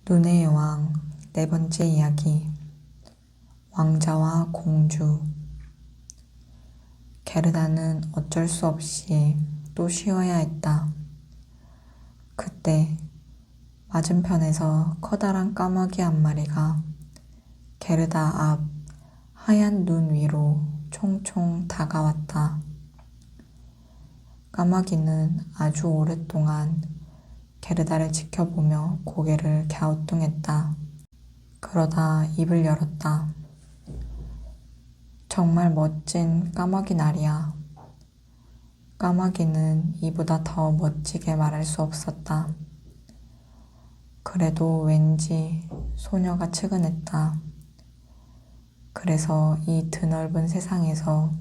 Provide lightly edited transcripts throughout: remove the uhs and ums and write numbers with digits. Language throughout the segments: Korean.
눈의 여왕 네 번째 이야기. 왕자와 공주. 게르다는 어쩔 수 없이 또 쉬어야 했다. 그때 맞은편에서 커다란 까마귀 한 마리가 게르다 앞 하얀 눈 위로 총총 다가왔다. 까마귀는 아주 오랫동안 게르다를 지켜보며 고개를 갸우뚱했다. 그러다 입을 열었다. 정말 멋진 까마귀 날이야. 까마귀는 이보다 더 멋지게 말할 수 없었다. 그래도 왠지 소녀가 측은했다. 그래서 이 드넓은 세상에서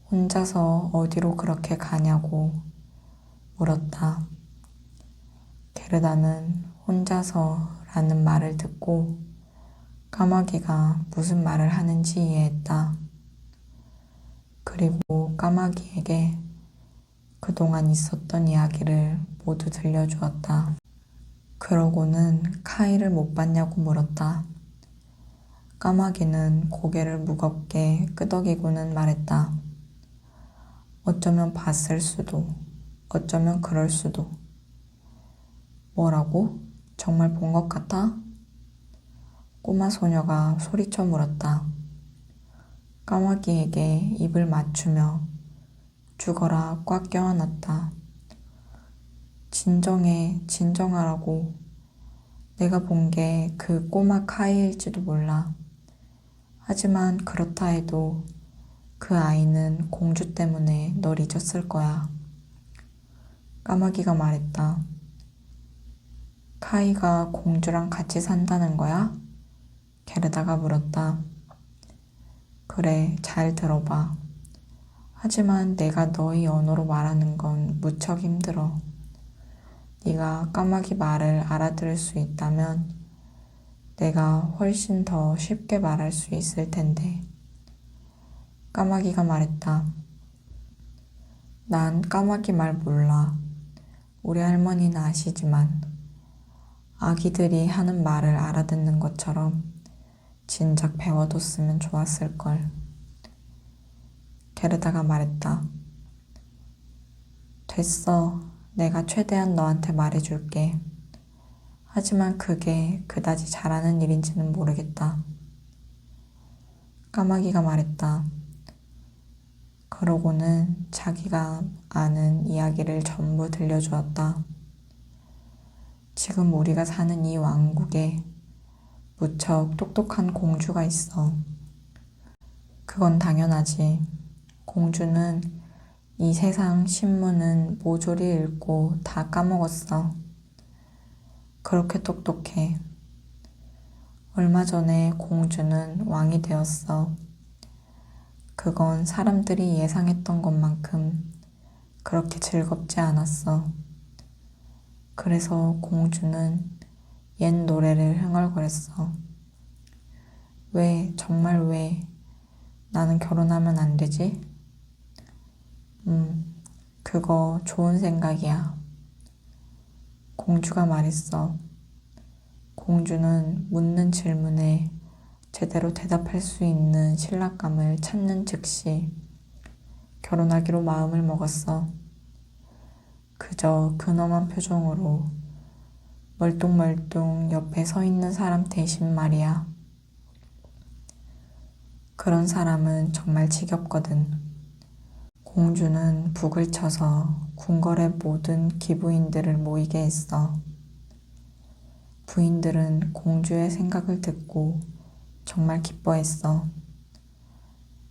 혼자서 어디로 그렇게 가냐고 물었다. 게르다는 혼자서라는 말을 듣고 까마귀가 무슨 말을 하는지 이해했다. 그리고 까마귀에게 그동안 있었던 이야기를 모두 들려주었다. 그러고는 카이를 못 봤냐고 물었다. 까마귀는 고개를 무겁게 끄덕이고는 말했다. 어쩌면 봤을 수도, 어쩌면 그럴 수도. 뭐라고? 정말 본 것 같아? 꼬마 소녀가 소리쳐 물었다. 까마귀에게 입을 맞추며 죽어라 꽉 껴안았다. 진정해, 진정하라고. 내가 본 게 그 꼬마 카이일지도 몰라. 하지만 그렇다 해도 그 아이는 공주 때문에 널 잊었을 거야. 까마귀가 말했다. 카이가 공주랑 같이 산다는 거야? 게르다가 물었다. 그래, 잘 들어봐. 하지만 내가 너희 언어로 말하는 건 무척 힘들어. 네가 까마귀 말을 알아들을 수 있다면 내가 훨씬 더 쉽게 말할 수 있을 텐데. 까마귀가 말했다. 난 까마귀 말 몰라. 우리 할머니는 아시지만 아기들이 하는 말을 알아듣는 것처럼 진작 배워뒀으면 좋았을걸. 게르다가 말했다. 됐어. 내가 최대한 너한테 말해줄게. 하지만 그게 그다지 잘하는 일인지는 모르겠다. 까마귀가 말했다. 그러고는 자기가 아는 이야기를 전부 들려주었다. 지금 우리가 사는 이 왕국에 무척 똑똑한 공주가 있어. 그건 당연하지. 공주는 이 세상 신문은 모조리 읽고 다 까먹었어. 그렇게 똑똑해. 얼마 전에 공주는 왕이 되었어. 그건 사람들이 예상했던 것만큼 그렇게 즐겁지 않았어. 그래서 공주는 옛 노래를 흥얼거렸어. 왜, 정말 왜, 나는 결혼하면 안 되지? 그거 좋은 생각이야. 공주가 말했어. 공주는 묻는 질문에 제대로 대답할 수 있는 신랑감을 찾는 즉시 결혼하기로 마음을 먹었어. 그저 근엄한 표정으로 멀뚱멀뚱 옆에 서 있는 사람 대신 말이야. 그런 사람은 정말 지겹거든. 공주는 북을 쳐서 궁궐의 모든 기부인들을 모이게 했어. 부인들은 공주의 생각을 듣고 정말 기뻐했어.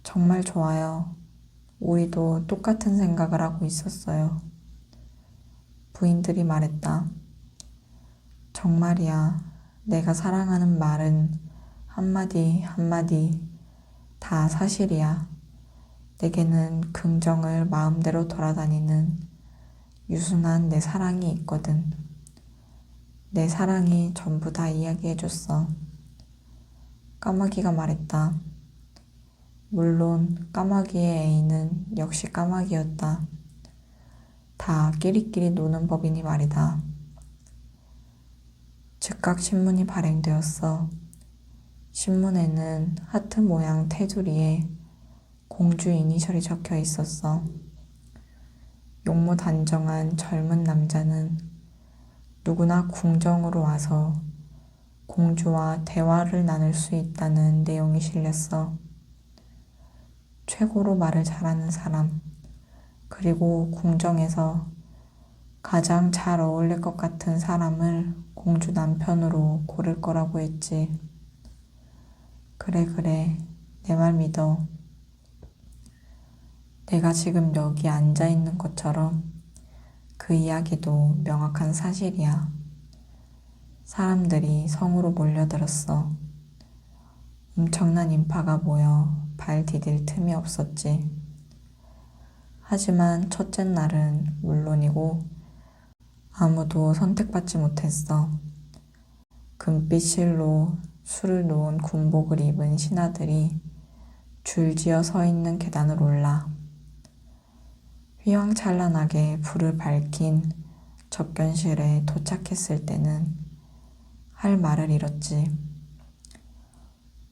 정말 좋아요. 우리도 똑같은 생각을 하고 있었어요. 부인들이 말했다. 정말이야. 내가 사랑하는 말은 한마디 한마디 다 사실이야. 내게는 긍정을 마음대로 돌아다니는 유순한 내 사랑이 있거든. 내 사랑이 전부 다 이야기해줬어. 까마귀가 말했다. 물론 까마귀의 애인은 역시 까마귀였다. 다 끼리끼리 노는 법이니 말이다. 즉각 신문이 발행되었어. 신문에는 하트 모양 테두리에 공주 이니셜이 적혀 있었어. 용모단정한 젊은 남자는 누구나 궁정으로 와서 공주와 대화를 나눌 수 있다는 내용이 실렸어. 최고로 말을 잘하는 사람, 그리고 궁정에서 가장 잘 어울릴 것 같은 사람을 공주 남편으로 고를 거라고 했지. 그래, 내 말 믿어. 내가 지금 여기 앉아 있는 것처럼 그 이야기도 명확한 사실이야. 사람들이 성으로 몰려들었어. 엄청난 인파가 모여 발 디딜 틈이 없었지. 하지만 첫째 날은 물론이고 아무도 선택받지 못했어. 금빛 실로 술을 놓은 군복을 입은 신하들이 줄지어 서 있는 계단을 올라 휘황찬란하게 불을 밝힌 접견실에 도착했을 때는 할 말을 잃었지.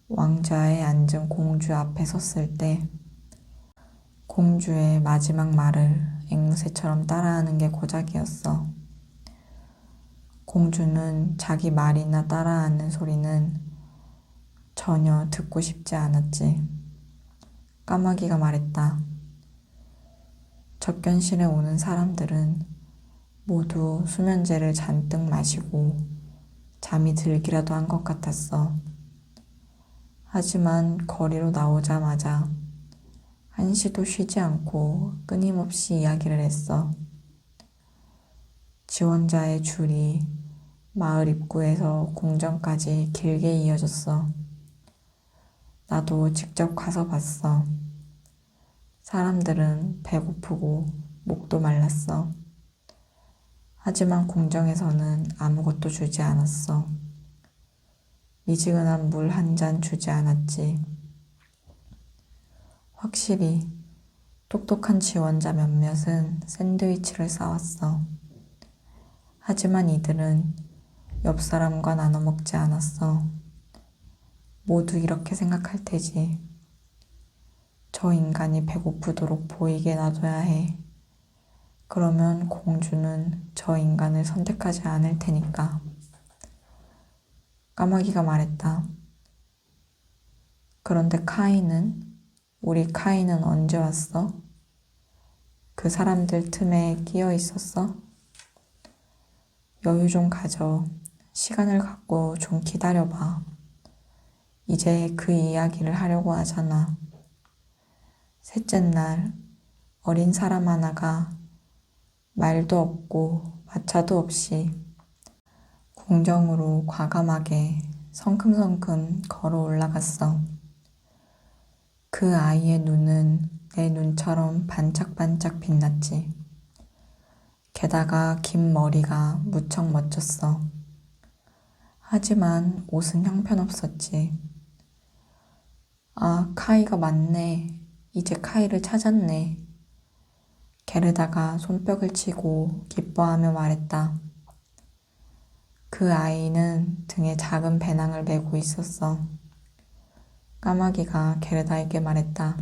왕좌에 앉은 공주 앞에 섰을 때 공주의 마지막 말을 앵무새처럼 따라하는 게 고작이었어. 공주는 자기 말이나 따라하는 소리는 전혀 듣고 싶지 않았지. 까마귀가 말했다. 접견실에 오는 사람들은 모두 수면제를 잔뜩 마시고 잠이 들기라도 한 것 같았어. 하지만 거리로 나오자마자 한시도 쉬지 않고 끊임없이 이야기를 했어. 지원자의 줄이 마을 입구에서 궁전까지 길게 이어졌어. 나도 직접 가서 봤어. 사람들은 배고프고 목도 말랐어. 하지만 궁정에서는 아무것도 주지 않았어. 미지근한 물 한 잔 주지 않았지. 확실히 똑똑한 지원자 몇몇은 샌드위치를 싸왔어. 하지만 이들은 옆 사람과 나눠 먹지 않았어. 모두 이렇게 생각할 테지. 저 인간이 배고프도록 보이게 놔둬야 해. 그러면 공주는 저 인간을 선택하지 않을 테니까. 까마귀가 말했다. 그런데 우리 카이는 언제 왔어? 그 사람들 틈에 끼어 있었어? 여유 좀 가져. 시간을 갖고 좀 기다려봐. 이제 그 이야기를 하려고 하잖아. 셋째 날 어린 사람 하나가 말도 없고 마차도 없이 궁정으로 과감하게 성큼성큼 걸어 올라갔어. 그 아이의 눈은 내 눈처럼 반짝반짝 빛났지. 게다가 긴 머리가 무척 멋졌어. 하지만 옷은 형편없었지. 아, 카이가 맞네. 이제 카이를 찾았네. 게르다가 손뼉을 치고 기뻐하며 말했다. 그 아이는 등에 작은 배낭을 메고 있었어. 까마귀가 게르다에게 말했다.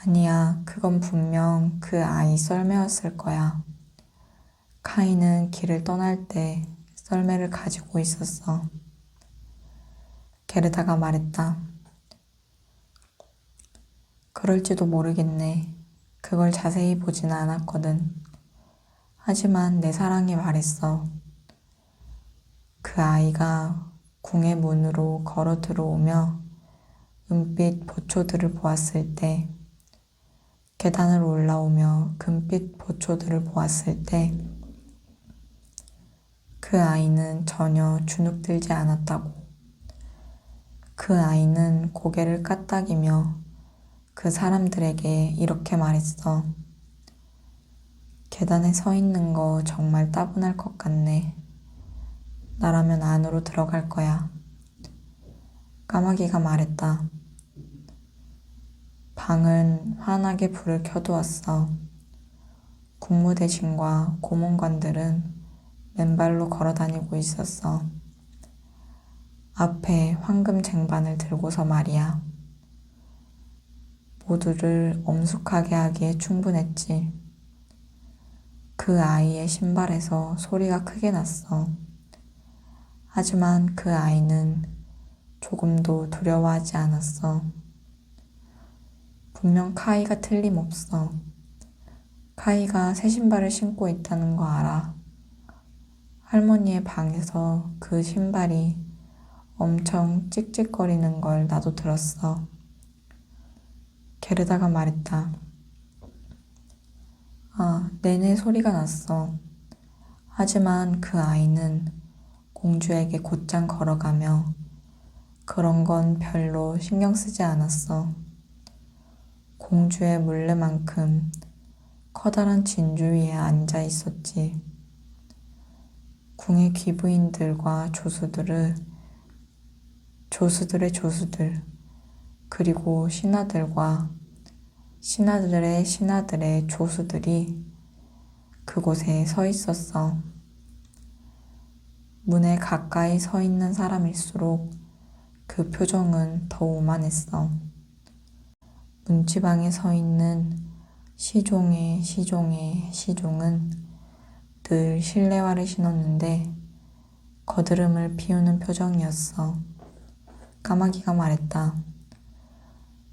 아니야, 그건 분명 그 아이 썰매였을 거야. 카이는 길을 떠날 때 썰매를 가지고 있었어. 게르다가 말했다. 그럴지도 모르겠네. 그걸 자세히 보지는 않았거든. 하지만 내 사랑이 말했어. 그 아이가 궁의 문으로 걸어 들어오며 은빛 보초들을 보았을 때, 계단을 올라오며 금빛 보초들을 보았을 때, 그 아이는 전혀 주눅들지 않았다고. 그 아이는 고개를 까딱이며 그 사람들에게 이렇게 말했어. 계단에 서 있는 거 정말 따분할 것 같네. 나라면 안으로 들어갈 거야. 까마귀가 말했다. 방은 환하게 불을 켜두었어. 국무대신과 고문관들은 맨발로 걸어 다니고 있었어. 앞에 황금 쟁반을 들고서 말이야. 모두를 엄숙하게 하기에 충분했지. 그 아이의 신발에서 소리가 크게 났어. 하지만 그 아이는 조금도 두려워하지 않았어. 분명 카이가 틀림없어. 카이가 새 신발을 신고 있다는 거 알아. 할머니의 방에서 그 신발이 엄청 찍찍거리는 걸 나도 들었어. 게르다가 말했다. 내내 소리가 났어. 하지만 그 아이는 공주에게 곧장 걸어가며 그런 건 별로 신경 쓰지 않았어. 공주의 물레만큼 커다란 진주 위에 앉아 있었지. 궁의 귀부인들과 조수들의 조수들, 그리고 신하들과 신하들의 신하들의 조수들이 그곳에 서 있었어. 문에 가까이 서 있는 사람일수록 그 표정은 더 오만했어. 문지방에 서 있는 시종의 시종은 늘 실내화를 신었는데 거드름을 피우는 표정이었어. 까마귀가 말했다.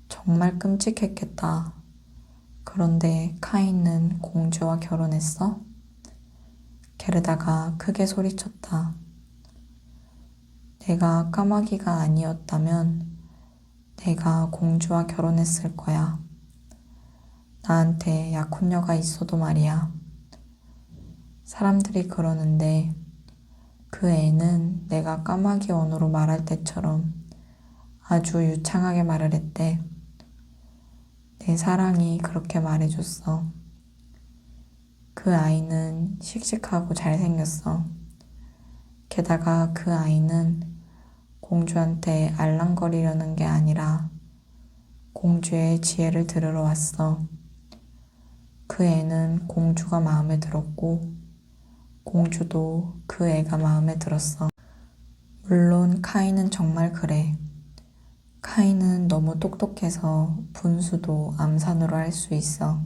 정말 끔찍했겠다. 그런데 카인은 공주와 결혼했어? 게르다가 크게 소리쳤다. 내가 까마귀가 아니었다면 내가 공주와 결혼했을 거야. 나한테 약혼녀가 있어도 말이야. 사람들이 그러는데 그 애는 내가 까마귀 언어로 말할 때처럼 아주 유창하게 말을 했대. 내 사랑이 그렇게 말해줬어. 그 아이는 씩씩하고 잘생겼어. 게다가 그 아이는 공주한테 알랑거리려는 게 아니라 공주의 지혜를 들으러 왔어. 그 애는 공주가 마음에 들었고 공주도 그 애가 마음에 들었어. 물론 카이는 정말 그래. 카이는 너무 똑똑해서 분수도 암산으로 할 수 있어.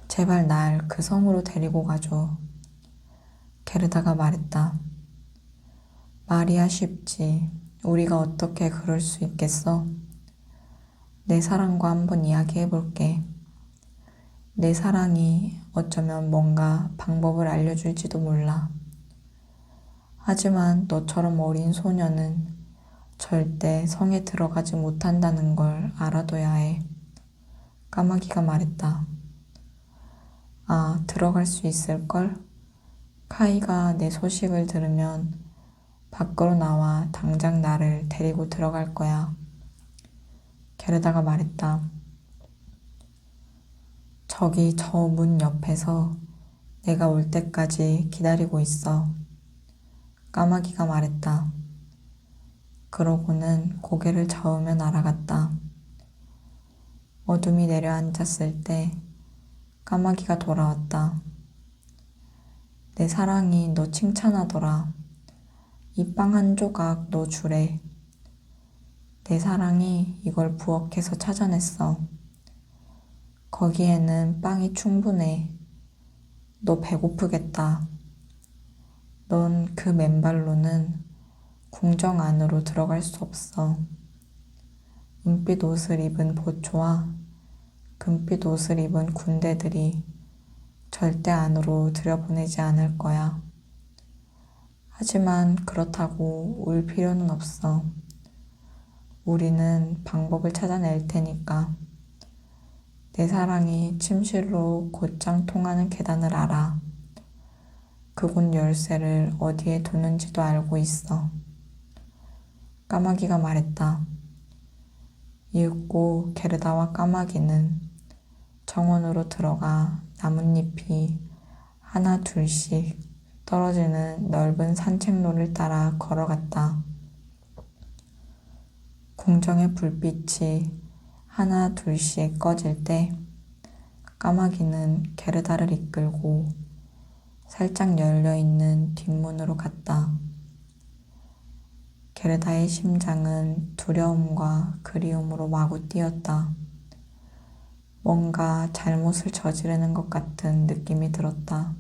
제발 날 그 성으로 데리고 가줘. 게르다가 말했다. 말이야 쉽지. 우리가 어떻게 그럴 수 있겠어? 내 사랑과 한번 이야기해볼게. 내 사랑이 어쩌면 뭔가 방법을 알려줄지도 몰라. 하지만 너처럼 어린 소녀는 절대 성에 들어가지 못한다는 걸 알아둬야 해. 까마귀가 말했다. 들어갈 수 있을걸? 카이가 내 소식을 들으면 밖으로 나와 당장 나를 데리고 들어갈 거야. 게르다가 말했다. 저기 저 문 옆에서 내가 올 때까지 기다리고 있어. 까마귀가 말했다. 그러고는 고개를 저으며 날아갔다. 어둠이 내려앉았을 때 까마귀가 돌아왔다. 내 사랑이 너 칭찬하더라. 이 빵 한 조각 너 주래. 내 사랑이 이걸 부엌에서 찾아냈어. 거기에는 빵이 충분해. 너 배고프겠다. 넌 그 맨발로는 궁정 안으로 들어갈 수 없어. 은빛 옷을 입은 보초와 금빛 옷을 입은 군대들이 절대 안으로 들여보내지 않을 거야. 하지만 그렇다고 울 필요는 없어. 우리는 방법을 찾아낼 테니까. 내 사랑이 침실로 곧장 통하는 계단을 알아. 그곳 열쇠를 어디에 두는지도 알고 있어. 까마귀가 말했다. 이윽고 게르다와 까마귀는 정원으로 들어가 나뭇잎이 하나 둘씩 떨어지는 넓은 산책로를 따라 걸어갔다. 궁정의 불빛이 하나 둘씩 꺼질 때 까마귀는 게르다를 이끌고 살짝 열려있는 뒷문으로 갔다. 게르다의 심장은 두려움과 그리움으로 마구 뛰었다. 뭔가 잘못을 저지르는 것 같은 느낌이 들었다.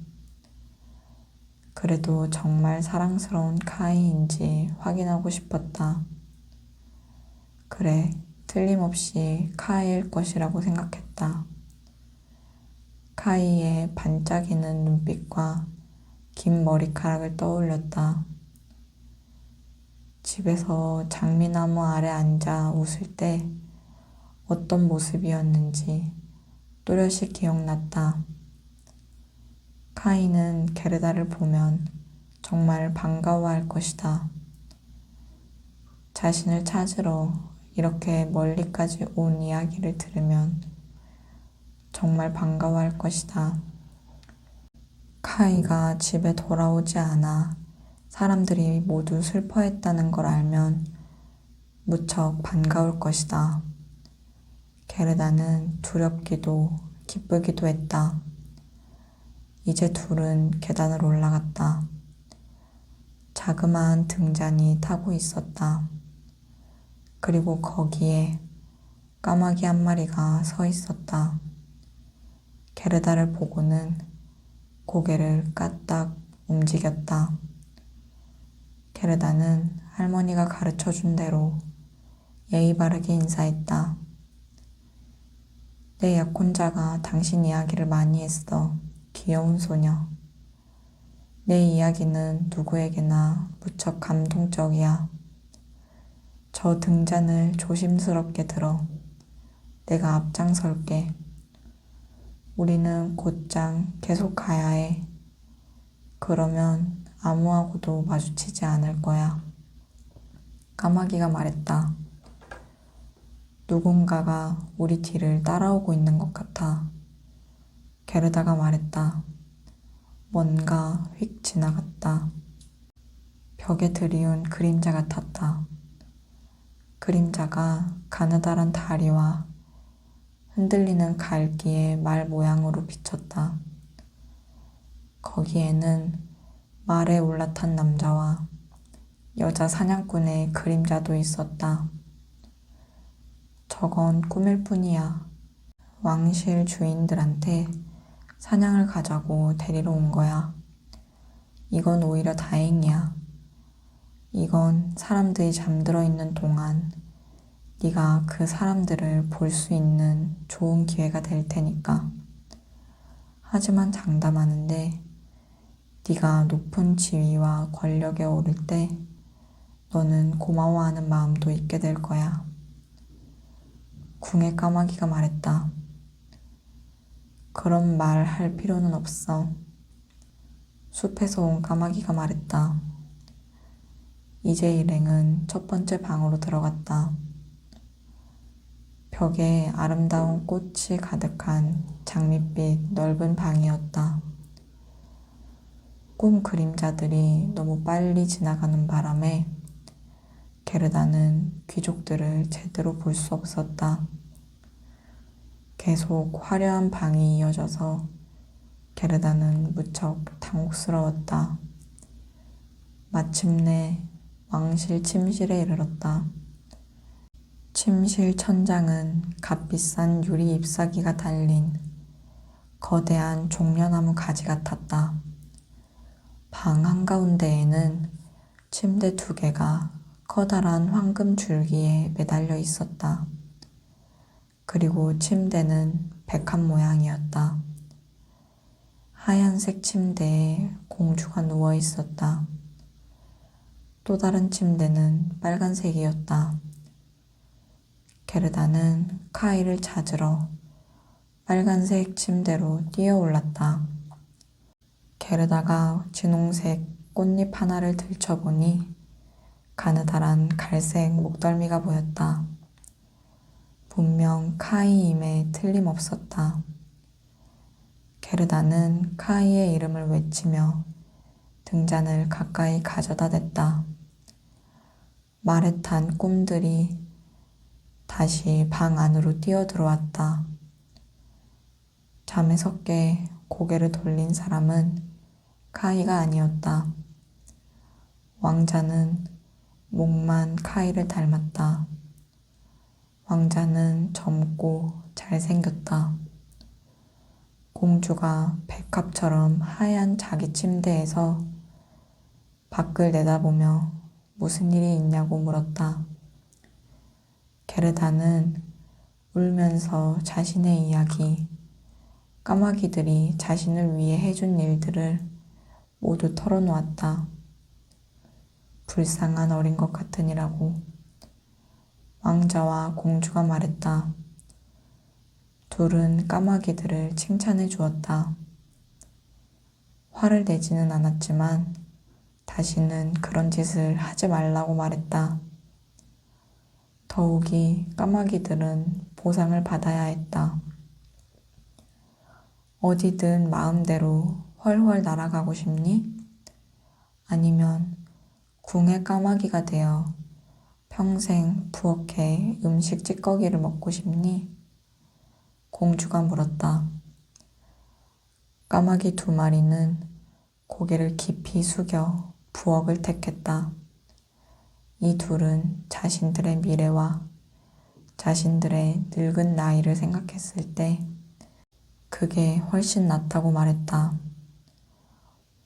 그래도 정말 사랑스러운 카이인지 확인하고 싶었다. 그래, 틀림없이 카이일 것이라고 생각했다. 카이의 반짝이는 눈빛과 긴 머리카락을 떠올렸다. 집에서 장미나무 아래 앉아 웃을 때 어떤 모습이었는지 또렷이 기억났다. 카이는 게르다를 보면 정말 반가워할 것이다. 자신을 찾으러 이렇게 멀리까지 온 이야기를 들으면 정말 반가워할 것이다. 카이가 집에 돌아오지 않아 사람들이 모두 슬퍼했다는 걸 알면 무척 반가울 것이다. 게르다는 두렵기도 기쁘기도 했다. 이제 둘은 계단을 올라갔다. 자그마한 등잔이 타고 있었다. 그리고 거기에 까마귀 한 마리가 서 있었다. 게르다를 보고는 고개를 까딱 움직였다. 게르다는 할머니가 가르쳐준 대로 예의 바르게 인사했다. 내 약혼자가 당신 이야기를 많이 했어. 귀여운 소녀. 내 이야기는 누구에게나 무척 감동적이야. 저 등잔을 조심스럽게 들어. 내가 앞장설게. 우리는 곧장 계속 가야 해. 그러면 아무하고도 마주치지 않을 거야. 까마귀가 말했다. 누군가가 우리 뒤를 따라오고 있는 것 같아. 게르다가 말했다. 뭔가 휙 지나갔다. 벽에 드리운 그림자 같았다. 그림자가 가느다란 다리와 흔들리는 갈기의 말 모양으로 비쳤다. 거기에는 말에 올라탄 남자와 여자 사냥꾼의 그림자도 있었다. 저건 꿈일 뿐이야. 왕실 주인들한테 사냥을 가자고 데리러 온 거야. 이건 오히려 다행이야. 이건 사람들이 잠들어 있는 동안 네가 그 사람들을 볼 수 있는 좋은 기회가 될 테니까. 하지만 장담하는데 네가 높은 지위와 권력에 오를 때 너는 고마워하는 마음도 있게 될 거야. 궁의 까마귀가 말했다. 그런 말 할 필요는 없어. 숲에서 온 까마귀가 말했다. 이제 일행은 첫 번째 방으로 들어갔다. 벽에 아름다운 꽃이 가득한 장밋빛 넓은 방이었다. 꿈 그림자들이 너무 빨리 지나가는 바람에 게르다는 귀족들을 제대로 볼 수 없었다. 계속 화려한 방이 이어져서 게르다는 무척 당혹스러웠다. 마침내 왕실 침실에 이르렀다. 침실 천장은 값비싼 유리 잎사귀가 달린 거대한 종려나무 가지 같았다. 방 한가운데에는 침대 2개가 커다란 황금 줄기에 매달려 있었다. 그리고 침대는 백합 모양이었다. 하얀색 침대에 공주가 누워 있었다. 또 다른 침대는 빨간색이었다. 게르다는 카이를 찾으러 빨간색 침대로 뛰어 올랐다. 게르다가 진홍색 꽃잎 하나를 들춰보니 가느다란 갈색 목덜미가 보였다. 분명 카이임에 틀림없었다. 게르다는 카이의 이름을 외치며 등잔을 가까이 가져다 댔다. 말에 탄 꿈들이 다시 방 안으로 뛰어들어왔다. 잠에서 깨 고개를 돌린 사람은 카이가 아니었다. 왕자는 목만 카이를 닮았다. 왕자는 젊고 잘생겼다. 공주가 백합처럼 하얀 자기 침대에서 밖을 내다보며 무슨 일이 있냐고 물었다. 게르다는 울면서 자신의 이야기, 까마귀들이 자신을 위해 해준 일들을 모두 털어놓았다. 불쌍한 어린 것 같으니라고. 왕자와 공주가 말했다. 둘은 까마귀들을 칭찬해 주었다. 화를 내지는 않았지만 다시는 그런 짓을 하지 말라고 말했다. 더욱이 까마귀들은 보상을 받아야 했다. 어디든 마음대로 훨훨 날아가고 싶니? 아니면 궁의 까마귀가 되어 평생 부엌에 음식 찌꺼기를 먹고 싶니? 공주가 물었다. 까마귀 2마리는 고개를 깊이 숙여 부엌을 택했다. 이 둘은 자신들의 미래와 자신들의 늙은 나이를 생각했을 때 그게 훨씬 낫다고 말했다.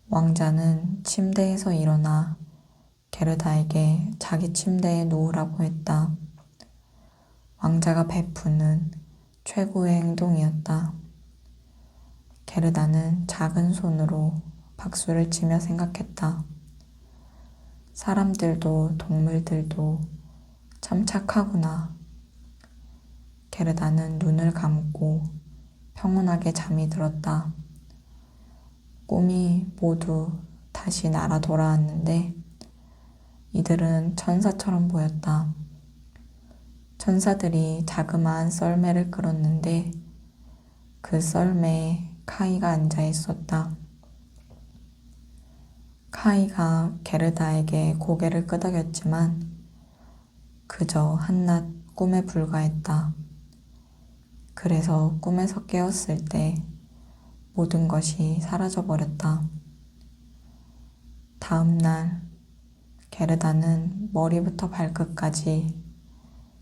왕자는 침대에서 일어나 게르다에게 자기 침대에 누우라고 했다. 왕자가 베푸는 최고의 행동이었다. 게르다는 작은 손으로 박수를 치며 생각했다. 사람들도 동물들도 참 착하구나. 게르다는 눈을 감고 평온하게 잠이 들었다. 꿈이 모두 다시 날아 돌아왔는데 이들은 천사처럼 보였다. 천사들이 자그마한 썰매를 끌었는데 그 썰매에 카이가 앉아 있었다. 카이가 게르다에게 고개를 끄덕였지만 그저 한낱 꿈에 불과했다. 그래서 꿈에서 깨었을 때 모든 것이 사라져버렸다. 다음 날 게르다는 머리부터 발끝까지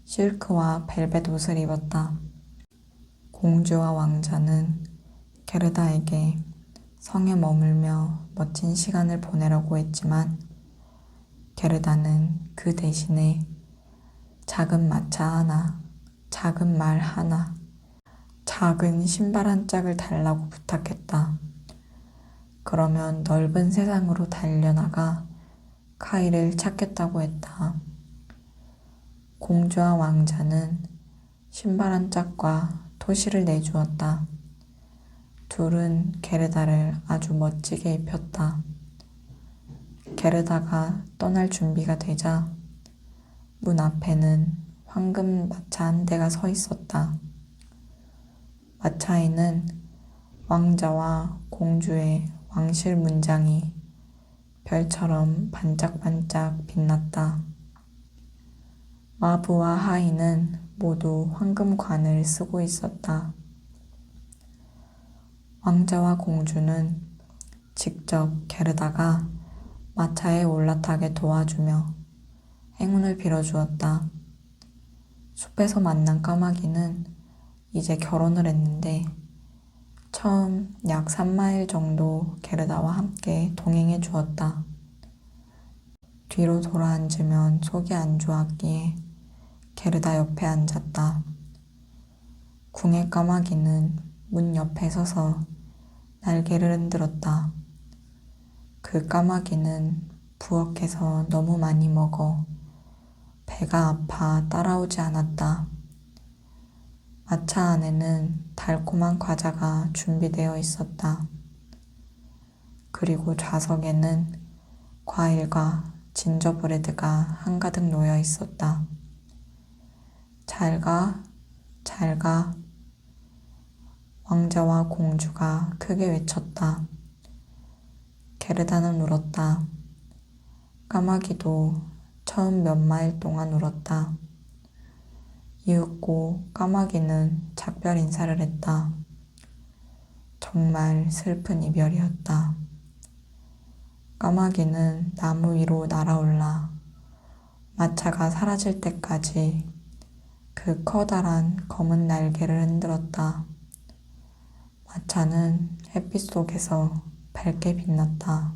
실크와 벨벳 옷을 입었다. 공주와 왕자는 게르다에게 성에 머물며 멋진 시간을 보내려고 했지만 게르다는 그 대신에 작은 마차 하나, 작은 말 하나, 작은 신발 한 짝을 달라고 부탁했다. 그러면 넓은 세상으로 달려나가 카이를 찾겠다고 했다. 공주와 왕자는 신발 한 짝과 토시를 내주었다. 둘은 게르다를 아주 멋지게 입혔다. 게르다가 떠날 준비가 되자 문 앞에는 황금 마차 한 대가 서 있었다. 마차에는 왕자와 공주의 왕실 문장이 별처럼 반짝반짝 빛났다. 마부와 하인은 모두 황금관을 쓰고 있었다. 왕자와 공주는 직접 게르다가 마차에 올라타게 도와주며 행운을 빌어주었다. 숲에서 만난 까마귀는 이제 결혼을 했는데 처음 약 3마일 정도 게르다와 함께 동행해 주었다. 뒤로 돌아앉으면 속이 안 좋았기에 게르다 옆에 앉았다. 궁의 까마귀는 문 옆에 서서 날개를 흔들었다. 그 까마귀는 부엌에서 너무 많이 먹어 배가 아파 따라오지 않았다. 마차 안에는 달콤한 과자가 준비되어 있었다. 그리고 좌석에는 과일과 진저브레드가 한가득 놓여 있었다. 잘 가, 잘 가. 왕자와 공주가 크게 외쳤다. 게르다는 울었다. 까마귀도 처음 몇 마일 동안 울었다. 이윽고 까마귀는 작별 인사를 했다. 정말 슬픈 이별이었다. 까마귀는 나무 위로 날아올라 마차가 사라질 때까지 그 커다란 검은 날개를 흔들었다. 마차는 햇빛 속에서 밝게 빛났다.